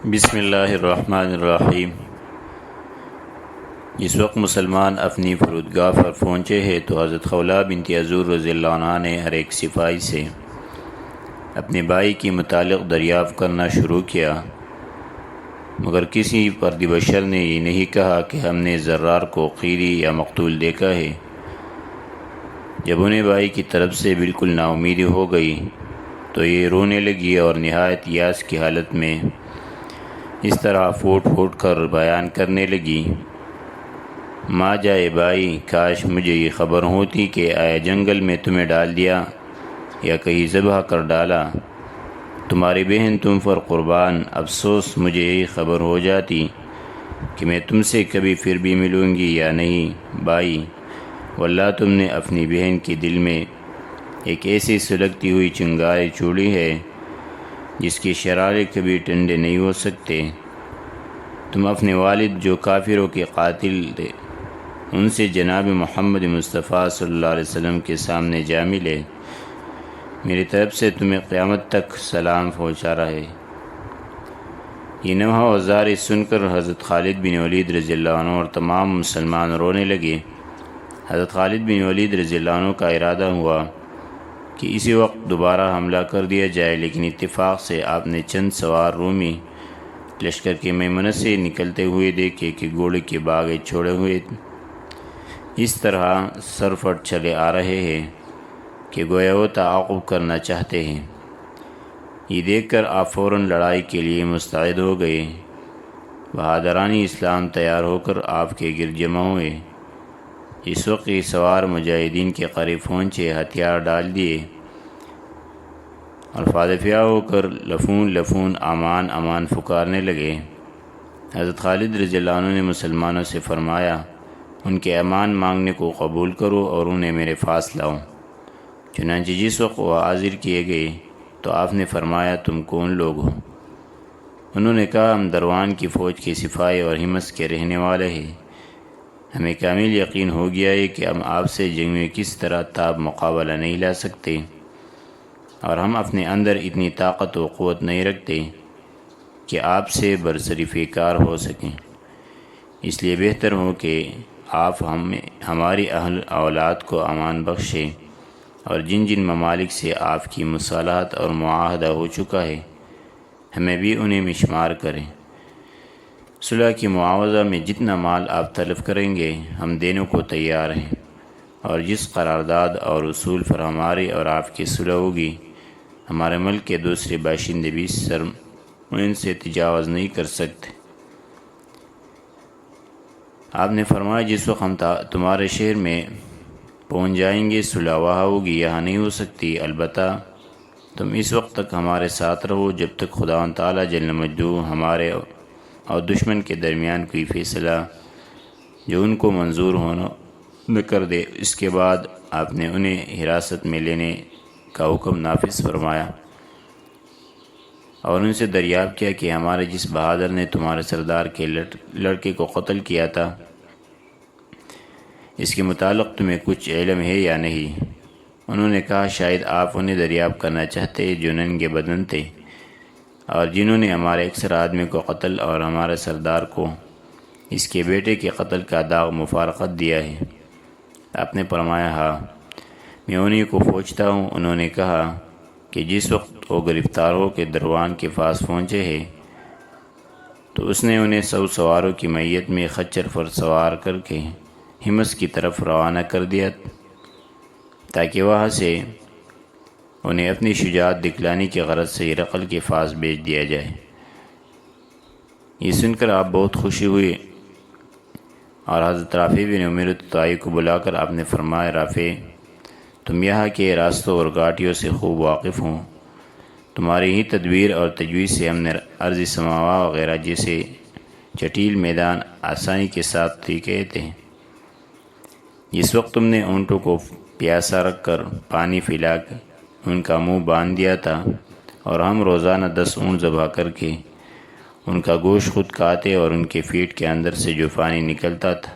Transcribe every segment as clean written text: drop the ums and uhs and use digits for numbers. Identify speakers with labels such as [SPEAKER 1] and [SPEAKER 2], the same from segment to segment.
[SPEAKER 1] بسم اللہ الرحمن الرحیم۔ جس وقت مسلمان اپنی فرودگاہ پر پہنچے ہیں تو حضرت خولہ بنت عذور رضی اللہ عنہ نے ہر ایک سپاہی سے اپنے بھائی کے متعلق دریافت کرنا شروع کیا، مگر کسی پردی بشر نے یہ نہیں کہا کہ ہم نے زرار کو قیدی یا مقتول دیکھا ہے۔ جب انہیں بھائی کی طرف سے بالکل نا امیدی ہو گئی تو یہ رونے لگی اور نہایت یاس کی حالت میں اس طرح پھوٹ پھوٹ کر بیان کرنے لگی، ماں جائے بھائی، کاش مجھے یہ خبر ہوتی کہ آیا جنگل میں تمہیں ڈال دیا یا کہیں ذبح کر ڈالا، تمہاری بہن تم پر قربان، افسوس مجھے یہی خبر ہو جاتی کہ میں تم سے کبھی پھر بھی ملوں گی یا نہیں۔ بھائی، واللہ تم نے اپنی بہن کے دل میں ایک ایسی سلگتی ہوئی چنگاری چھوڑی ہے جس کے شرارے کبھی ٹھنڈے نہیں ہو سکتے۔ تم اپنے والد جو کافروں کے قاتل تھے ان سے جناب محمد مصطفیٰ صلی اللہ علیہ وسلم کے سامنے جا ملے، میری طرف سے تمہیں قیامت تک سلام پہنچا رہے۔ یہ نوحہ وزاری سن کر حضرت خالد بن ولید رضی اللہ عنہ اور تمام مسلمان رونے لگے۔ حضرت خالد بن ولید رضی اللہ عنہ کا ارادہ ہوا کہ اسی وقت دوبارہ حملہ کر دیا جائے، لیکن اتفاق سے آپ نے چند سوار رومی لشکر کے میمنہ سے نکلتے ہوئے دیکھے کہ گھوڑے کے باغے چھوڑے ہوئے اس طرح سرفٹ چلے آ رہے ہیں کہ گویا وہ تعاقب کرنا چاہتے ہیں۔ یہ دیکھ کر آپ فوراً لڑائی کے لیے مستعد ہو گئے۔ بہادران اسلام تیار ہو کر آپ کے گرد جمع ہوئے۔ اس وقت یہ سوار مجاہدین کے قریب پہنچے، ہتھیار ڈال دیے اور فادفیا ہو کر لفون لفون امان امان پکارنے لگے۔ حضرت خالد رضی اللہ عنہ نے مسلمانوں سے فرمایا، ان کے امان مانگنے کو قبول کرو اور انہیں میرے پاس لاؤ۔ چنانچہ جس وقت وہ حاضر کیے گئے تو آپ نے فرمایا، تم کون لوگ ہو؟ انہوں نے کہا، ہم دروان کی فوج کے سپاہی اور ہمس کے رہنے والے ہیں۔ ہمیں کامل یقین ہو گیا ہے کہ ہم آپ سے جنگ میں کس طرح تاب مقابلہ نہیں لا سکتے، اور ہم اپنے اندر اتنی طاقت و قوت نہیں رکھتے کہ آپ سے برسری کار ہو سکیں۔ اس لیے بہتر ہو کہ آپ ہماری اہل اولاد کو امان بخشیں، اور جن جن ممالک سے آپ کی مصالحت اور معاہدہ ہو چکا ہے ہمیں بھی انہیں مشمار کریں۔ صلح کی معاوضہ میں جتنا مال آپ طلب کریں گے ہم دینے کو تیار ہیں، اور جس قرارداد اور اصول پر ہماری اور آپ کی صلح ہوگی ہمارے ملک کے دوسرے باشندے بھی ان سے تجاوز نہیں کر سکتے۔ آپ نے فرمایا، جس وقت ہم تمہارے شہر میں پہنچ جائیں گے صلح وہاں ہوگی، یہاں نہیں ہو سکتی، البتہ تم اس وقت تک ہمارے ساتھ رہو جب تک خداوند تعالیٰ جل مجدہ ہمارے اور دشمن کے درمیان کوئی فیصلہ جو ان کو منظور ہونا نہ کر دے۔ اس کے بعد آپ نے انہیں حراست میں لینے کا حکم نافذ فرمایا اور ان سے دریافت کیا کہ ہمارے جس بہادر نے تمہارے سردار کے لڑکے کو قتل کیا تھا اس کے متعلق تمہیں کچھ علم ہے یا نہیں؟ انہوں نے کہا، شاید آپ انہیں دریافت کرنا چاہتے جو ننگے بدن تھے اور جنہوں نے ہمارے اکثر آدمی کو قتل اور ہمارے سردار کو اس کے بیٹے کے قتل کا داغ مفارقت دیا ہے۔ آپ نے فرمایا، ہاں میں انہیں کو پوچھتا ہوں۔ انہوں نے کہا کہ جس وقت وہ گرفتار ہو کے دروان کے پاس پہنچے ہیں تو اس نے انہیں 100 سواروں کی میت میں خچر پر سوار کر کے ہمس کی طرف روانہ کر دیا تاکہ وہاں سے انہیں اپنی شجاعت دکھلانے کی غرض سے ہرقل کے پاس بھیج دیا جائے۔ یہ سن کر آپ بہت خوشی ہوئی اور حضرت رافع بن عمر الطائی کو بلا کر آپ نے فرمایا، رافع، تم یہاں کے راستوں اور گھاٹیوں سے خوب واقف ہوں، تمہاری ہی تدبیر اور تجویز سے ہم نے ارض سماوا وغیرہ جیسے جٹیل میدان آسانی کے ساتھ طے کیے تھے۔ جس وقت تم نے اونٹوں کو پیاسا رکھ کر پانی پلا کر ان کا منہ باندھ دیا تھا اور ہم روزانہ 10 اونٹ ذبح کر کے ان کا گوشت خود کھاتے اور ان کے پیٹ کے اندر سے جو پانی نکلتا تھا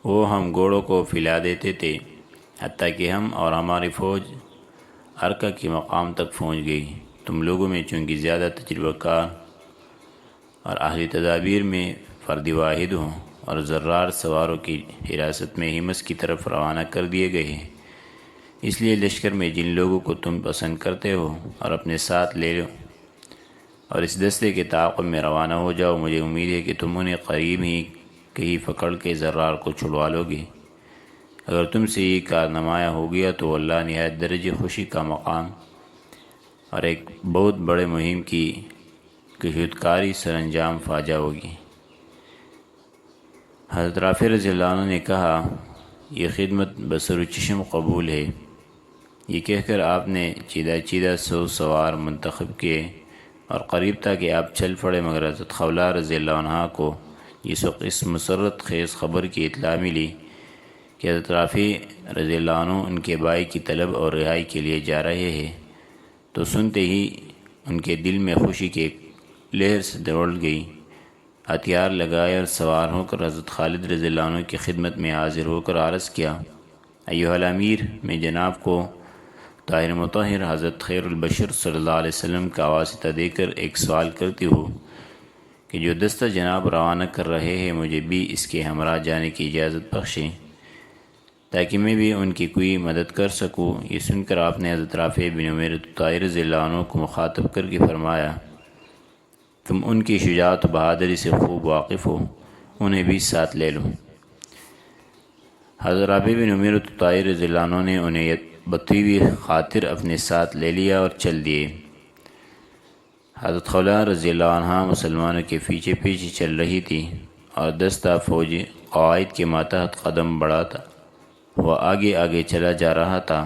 [SPEAKER 1] وہ ہم گھوڑوں کو پلا دیتے تھے، حتیٰ کہ ہم اور ہماری فوج ارکا کے مقام تک پہنچ گئی۔ تم لوگوں میں چونکہ زیادہ تجربہ کار اور اہل تدابیر میں فرد واحد ہوں اور زرار سواروں کی حراست میں ہمس کی طرف روانہ کر دیے گئے ہیں، اس لیے لشکر میں جن لوگوں کو تم پسند کرتے ہو اور اپنے ساتھ لے لو اور اس دستے کے تعاقب میں روانہ ہو جاؤ۔ مجھے امید ہے کہ تم انہیں قریب ہی کہیں پکڑ کے زرار کو چھڑوا لو گے۔ اگر تم سے یہ کار نمایاں ہو گیا تو اللہ نہایت درجہ خوشی کا مقام اور ایک بہت بڑے مہم کی کشودکاری سر انجام فاجہ ہوگی۔ حضرت رافع رضی اللہ عنہ نے کہا، یہ خدمت بصر و چشم قبول ہے۔ یہ کہہ کر آپ نے چیدہ چیدہ 100 سوار منتخب کیے اور قریب تھا کہ آپ چل پڑے، مگر حضرت خولہ رضی اللہ عنہ کو جس وقت اس مسرت خیز خبر کی اطلاع ملی کہ حضرت رافع رضی اللہ عنہ ان کے بھائی کی طلب اور رہائی کے لیے جا رہے ہیں، تو سنتے ہی ان کے دل میں خوشی کی ایک لہر سے دوڑ گئی۔ ہتھیار لگائے اور سوار ہو کر حضرت خالد رضی اللہ عنہ کی خدمت میں حاضر ہو کر عرض کیا، ایھا الامیر، میں جناب کو طاہر مطہر حضرت خیر البشر صلی اللہ علیہ وسلم کا واسطہ دے کر ایک سوال کرتی ہوں کہ جو دستہ جناب روانہ کر رہے ہیں مجھے بھی اس کے ہمراہ جانے کی اجازت بخشیں تاکہ میں بھی ان کی کوئی مدد کر سکوں۔ یہ سن کر آپ نے حضرت رافع بن عمیر الطائر رضی اللہ عنہ کو مخاطب کر کے فرمایا، تم ان کی شجاعت و بہادری سے خوب واقف ہو، انہیں بھی ساتھ لے لو۔ حضرت رافع بن عمیر الطائر رضی اللہ عنہ نے انہیں بطیبی خاطر اپنے ساتھ لے لیا اور چل دیے۔ حضرت خولہ رضی اللہ عنہ مسلمانوں کے پیچھے پیچھے چل رہی تھی اور دستہ فوجی قواعد کے ماتحت قدم بڑھاتا وہ آگے آگے چلا جا رہا تھا۔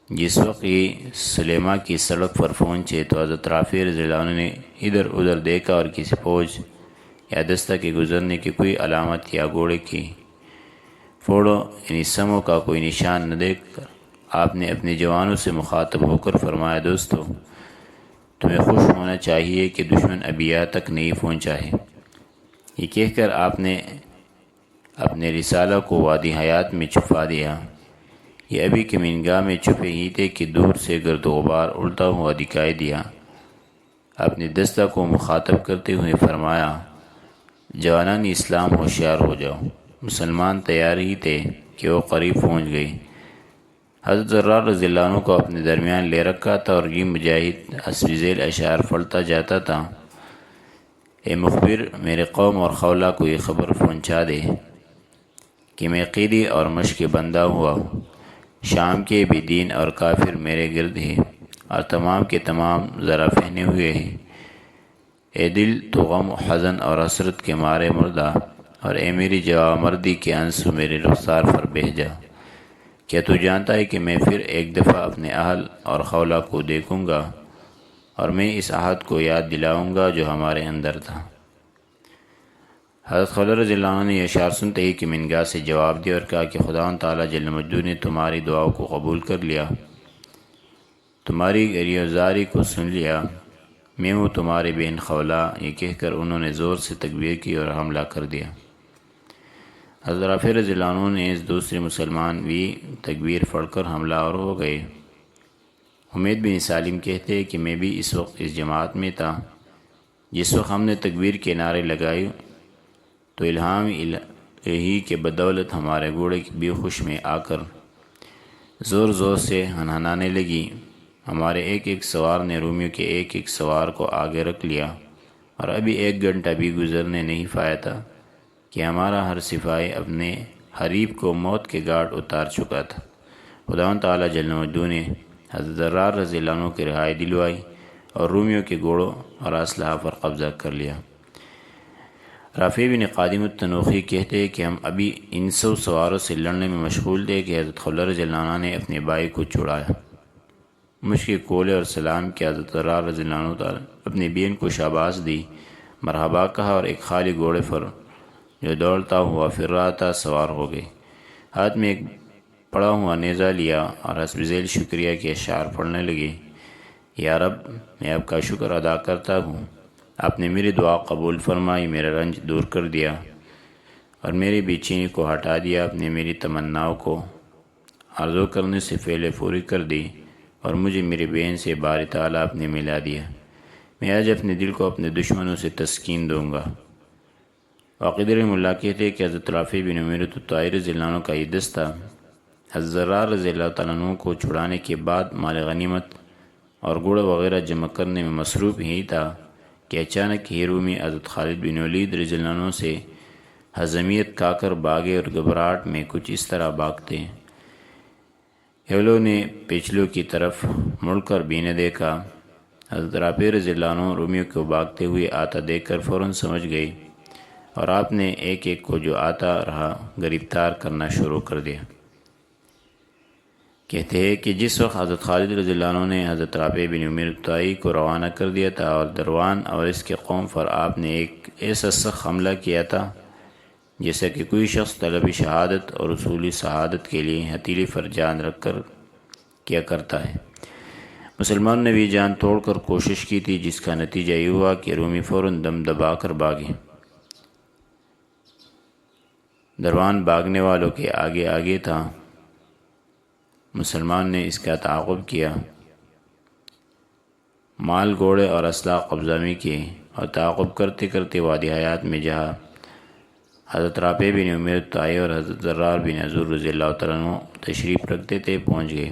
[SPEAKER 1] جس وقت یہ سلیما کی سڑک پر پہنچے تو حضرت رافع رضی اللہ عنہ نے ادھر ادھر دیکھا اور کسی فوج یا دستہ کے گزرنے کی کوئی علامت یا گھوڑے کی پھوڑوں یعنی سموں کا کوئی نشان نہ دیکھ کر آپ نے اپنے جوانوں سے مخاطب ہو کر فرمایا، دوستو، تمہیں خوش ہونا چاہیے کہ دشمن ابھی یہاں تک نہیں پہنچا ہے۔ یہ کہہ کر آپ نے اپنے رسالہ کو وادی حیات میں چھپا دیا۔ یہ ابھی کمینگاہ میں چھپے ہی تھے کہ دور سے گرد و غبار اڑتا ہوا دکھائی دیا۔ اپنے دستہ کو مخاطب کرتے ہوئے فرمایا، جوانان اسلام ہوشیار ہو جاؤ۔ مسلمان تیار ہی تھے کہ وہ قریب پہنچ گئے۔ حضرت زرار رضی اللہ عنہ کو اپنے درمیان لے رکھا تھا اور یہ مجاہد حسب ذیل اشعار پڑھتا جاتا تھا، اے مخبر، میرے قوم اور خولہ کو یہ خبر پہنچا دے کہ میں قیدی اور مشق بندہ ہوا ہوں۔ شام کے بھی دین اور کافر میرے گرد ہیں اور تمام کے تمام ذرا پہنے ہوئے ہیں۔ اے دل، تو غم و حزن اور حسرت کے مارے مردہ، اور اے میری جواب مردی کے آنسو میرے رخسار پر بہہ جا۔ کیا تو جانتا ہے کہ میں پھر ایک دفعہ اپنے اہل اور خولہ کو دیکھوں گا اور میں اس عہد کو یاد دلاؤں گا جو ہمارے اندر تھا۔ حضرت خولہ رضی اللہ عنہ نے یہ اشعار سنتے ہی کمینگاہ سے جواب دیا اور کہا کہ خداوند تعالیٰ جل مجدہ نے تمہاری دعاؤں کو قبول کر لیا، تمہاری گریہ زاری کو سن لیا، میں ہوں تمہارے بہن خولہ۔ یہ کہہ کر انہوں نے زور سے تکبیر کی اور حملہ کر دیا۔ حضرت رافع رضی اللہ عنہ نے اس دوسرے مسلمان بھی تکبیر پڑھ کر حملہ آور ہو گئے۔ حمید بن سالم کہتے ہیں کہ میں بھی اس وقت اس جماعت میں تھا۔ جس وقت ہم نے تکبیر کے نعرے لگائے تو الہام الہی کے بدولت ہمارے گھوڑے بھی خوش میں آ کر زور زور سے ہنہنانے لگی۔ ہمارے ایک ایک سوار نے رومیوں کے ایک ایک سوار کو آگے رکھ لیا اور ابھی 1 گھنٹہ بھی گزرنے نہیں پایا تھا کہ ہمارا ہر سپاہی اپنے حریف کو موت کے گھاٹ اتار چکا تھا۔ خداوند تعالیٰ جل مجدہ نے حضرت زرار رضی اللہ عنہ کی رہائی دلوائی اور رومیوں کے گھوڑوں اور اسلحہ پر قبضہ کر لیا۔ رافع بن قادم التنوخی کہتے ہیں کہ ہم ابھی ان 100 سواروں سے لڑنے میں مشغول تھے کہ حضرت خولہ رضی اللہ عنہ نے اپنے بھائی کو چھڑایا۔ مشق کولے اور سلام کیا حضرت زرار رضی اللہ عنہ تعالیٰ اپنی بین کو شاباش دی، مرحبا کہا اور ایک خالی گھوڑے پر جو دوڑتا ہوا پھر رہا تھا سوار ہو گئے۔ ہاتھ میں ایک پڑا ہوا نیزہ لیا اور حسب ذیل شکریہ کے اشعار پڑھنے لگے، یا رب، میں آپ کا شکر ادا کرتا ہوں، آپ نے میری دعا قبول فرمائی، میرا رنج دور کر دیا اور میری بے چینی کو ہٹا دیا، آپ نے میری تمناؤں کو آرزو کرنے سے پہلے پوری کر دی اور مجھے میرے بین سے باری تعالیٰ آپ نے ملا دیا۔ میں آج اپنے دل کو اپنے دشمنوں سے تسکین دوں گا۔ واقعی رحمہ اللہ کہتے کہ حضرت رافع بن امیرۃ الطائری رضی اللہ عنہ کا یہ دستہ حضرت ضرار رضی اللہ تعالیٰ عنہ کو چھڑانے کے بعد مال غنیمت اور گھوڑا وغیرہ جمع کرنے میں مصروف ہی تھا کہ اچانک ہی رومی حضرت خالد بن ولید رضی اللہ عنہ سے ہضمیت کھا کر بھاگے اور گھبراہٹ میں کچھ اس طرح بھاگتے۔ ہیولو نے پچھلوں کی طرف مڑ کر بھی نہ دیکھا۔ حضرت رافع رضی اللہ عنہ رومیوں کو بھاگتے ہوئے آتا دیکھ کر فوراً سمجھ گئے اور آپ نے ایک ایک کو جو آتا رہا گرفتار کرنا شروع کر دیا۔ کہتے ہیں کہ جس وقت حضرت خالد رضی اللہ عنہ نے حضرت رافع بن امیرۃ الطائری کو روانہ کر دیا تھا اور دروان اور اس کے قوم پر آپ نے ایک ایسا سخت حملہ کیا تھا جیسا کہ کوئی شخص طلب شہادت اور اصول شہادت کے لیے ہتھیلی پر جان رکھ کر کیا کرتا ہے۔ مسلمان نے بھی جان توڑ کر کوشش کی تھی، جس کا نتیجہ یہ ہوا کہ رومی فوراً دم دبا کر بھاگے۔ دروان بھاگنے والوں کے آگے آگے تھا۔ مسلمان نے اس کا تعاقب کیا، مال گھوڑے اور اسلحہ قبضہ میں کیے اور تعاقب کرتے کرتے وادی حیات میں جہاں حضرت رافع بن امیرۃ الطائری اور حضرت ضرار بن حضور رضی اللہ تعالیٰ عنہ تشریف رکھتے تھے پہنچ گئے۔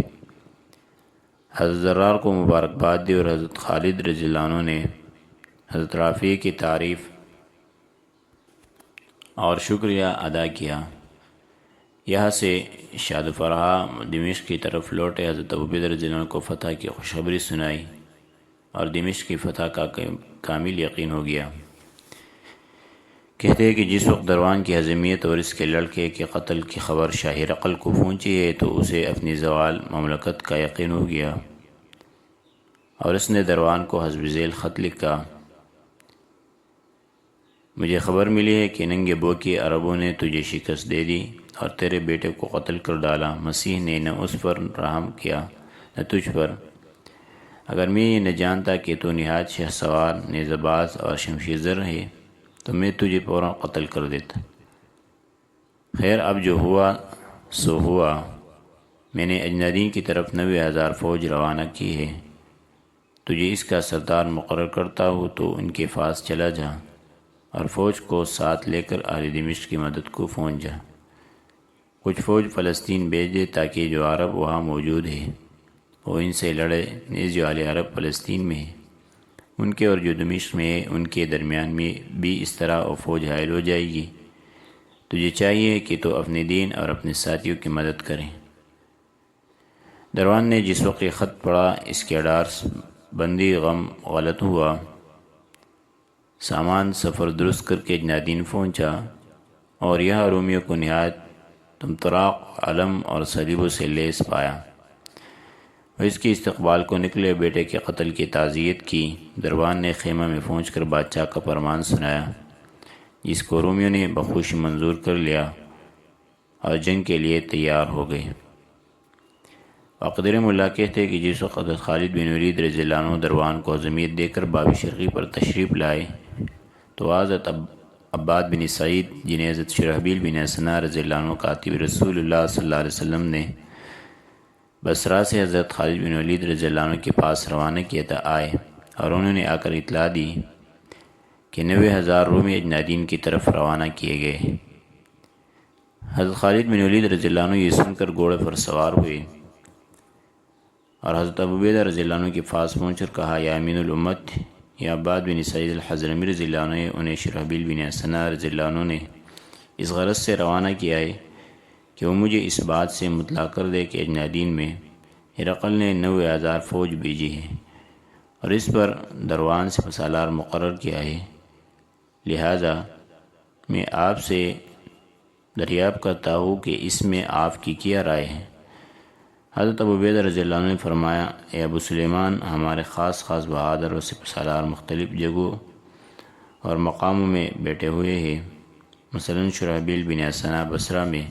[SPEAKER 1] حضرت ضرار کو مبارکباد دی اور حضرت خالد رضی اللہ عنہ نے حضرت رافع کی تعریف اور شکریہ ادا کیا۔ یہاں سے شاد و فرحہ دمشق کی طرف لوٹے۔ حضرت ابوبکر رضی اللہ عنہ کو فتح کی خوشخبری سنائی اور دمشق کی فتح کا کامل یقین ہو گیا۔ کہتے ہیں کہ جس وقت دروان کی ہضمیت اور اس کے لڑکے کے قتل کی خبر شاہ ہرقل کو پہنچی ہے تو اسے اپنی زوال مملکت کا یقین ہو گیا اور اس نے دروان کو حسب ذیل خط لکھا: مجھے خبر ملی ہے کہ ننگے بوکے عربوں نے تجھے شکست دے دی اور تیرے بیٹے کو قتل کر ڈالا۔ مسیح نے نہ اس پر رحم کیا نہ تجھ پر۔ اگر میں یہ نہ جانتا کہ تو نہایت شہ سوار نیزہ باز اور شمشیر زر ہے تو میں تجھے فوراً قتل کر دیتا۔ خیر، اب جو ہوا سو ہوا۔ میں نے اجنادین کی طرف 90,000 فوج روانہ کی ہے۔ تجھے اس کا سردار مقرر کرتا ہوں تو ان کے پاس چلا جا اور فوج کو ساتھ لے کر اہل دمشق کی مدد کو پہنچ جا۔ کچھ فوج فلسطین بھیج دے تاکہ جو عرب وہاں موجود ہے وہ ان سے لڑے، نیز جو اہل عرب فلسطین میں ہے ان کے اور جو دمشق میں ہے ان کے درمیان میں بھی اس طرح وہ فوج حائل ہو جائے گی۔ تجھے چاہیے کہ تو اپنے دین اور اپنے ساتھیوں کی مدد کریں۔ دروان نے جس وقت یہ خط پڑھا اس کے ڈار بندی غم غلط ہوا۔ سامان سفر درست کر کے اجنادین پہنچا اور یہاں رومیوں کو نہایت طمطراق علم اور صلیبوں سے لیس پایا۔ وہ اس کے استقبال کو نکلے، بیٹے کے قتل کی تعزیت کی۔ دروان نے خیمہ میں پہنچ کر بادشاہ کا فرمان سنایا، جس کو رومیوں نے بخوشی منظور کر لیا اور جنگ کے لیے تیار ہو گئے۔ واقعی رحمہ اللہ کہتے ہیں کہ جس وقت حضرت خالد بن ولید رضی اللہ عنہ دروان کو ہضمیت دے کر باب شرقی پر تشریف لائے تو حضرت عباد بن سعید، جنہیں حضرت شرحبیل بن حسنہ رضی اللہ عنہ کاتب رسول اللہ صلی اللہ علیہ وسلم نے بصرہ سے حضرت خالد بن ولید رضی اللہ عنہ کے پاس روانہ کیا تھا، آئے اور انہوں نے آ کر اطلاع دی کہ 90,000 رومی اجنادین کی طرف روانہ کیے گئے۔ حضرت خالد بن ولید رضی اللہ عنہ یہ سن کر گھوڑے پر سوار ہوئے اور حضرت ابوعبیدہ رضی اللہ عنہ کے پاس پہنچ کر کہا: یا امین الامت، یا عباد بن سعید الحضرمی رضی اللہ عنہ، انہیں شرحبیل بن حسنہ رضی اللہ عنہ نے اس غرض سے روانہ کیا ہے کہ وہ مجھے اس بات سے مطلع کر دے کہ اجنادین میں ہرقل نے 90,000 فوج بھیجی ہے اور اس پر دروان سے سالار مقرر کیا ہے، لہذا میں آپ سے دریافت کرتا ہوں کہ اس میں آپ کی کیا رائے ہے۔ حضرت ابوعبیدہ رضی اللہ عنہ نے فرمایا: اے ابو سلیمان، ہمارے خاص بہادر اور سپہ مختلف جگہوں اور مقاموں میں بیٹھے ہوئے ہیں، مثلا شرحبیل بن حسنہ بصرہ میں،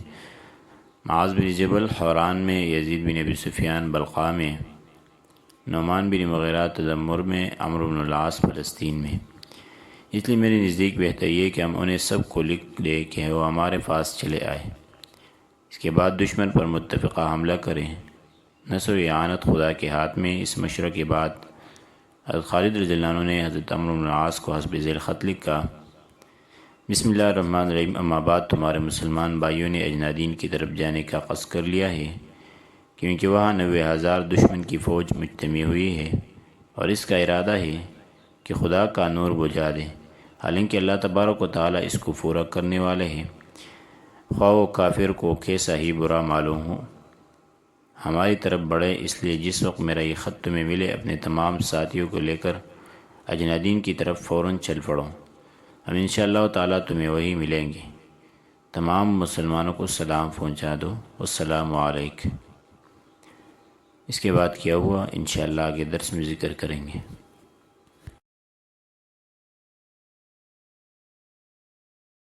[SPEAKER 1] معاذ بن جبل حوران میں، یزید بن ابی سفیان بلقاء میں، نعمان بن مغیرہ تذمر میں، عمرو بن العاص فلسطین میں۔ اس لیے میرے نزدیک بہتر یہ کہ ہم انہیں سب کو لکھ دیں کہ وہ ہمارے پاس چلے آئے، اس کے بعد دشمن پر متفقہ حملہ کریں نصر و اعانت خدا کے ہاتھ میں۔ اس مشورے کے بعد حضرت خالد رضی اللہ عنہ نے حضرت عمرو بن العاص کو حسب ذیل خط لکھا: بسم اللہ الرحمن الرحیم، اما بعد، تمہارے مسلمان بھائیوں نے اجنادین کی طرف جانے کا قصد کر لیا ہے، کیونکہ وہاں 90,000 دشمن کی فوج مجتمع ہوئی ہے، اور اس کا ارادہ ہے کہ خدا کا نور بجھا دے، حالانکہ اللہ تبارک و تعالیٰ اس کو پورا کرنے والے ہیں، خواہ و کافر کو کیسا ہی برا معلوم ہو۔ ہماری طرف بڑھے، اس لیے جس وقت میرا یہ خط تمہیں ملے اپنے تمام ساتھیوں کو لے کر اجنادین کی طرف فوراً چل پڑو، ہم انشاءاللہ تعالیٰ تمہیں وہی ملیں گے۔ تمام مسلمانوں کو سلام پہنچا دو، والسلام علیکم۔ اس کے بعد کیا ہوا انشاءاللہ آگے درس میں ذکر کریں گے۔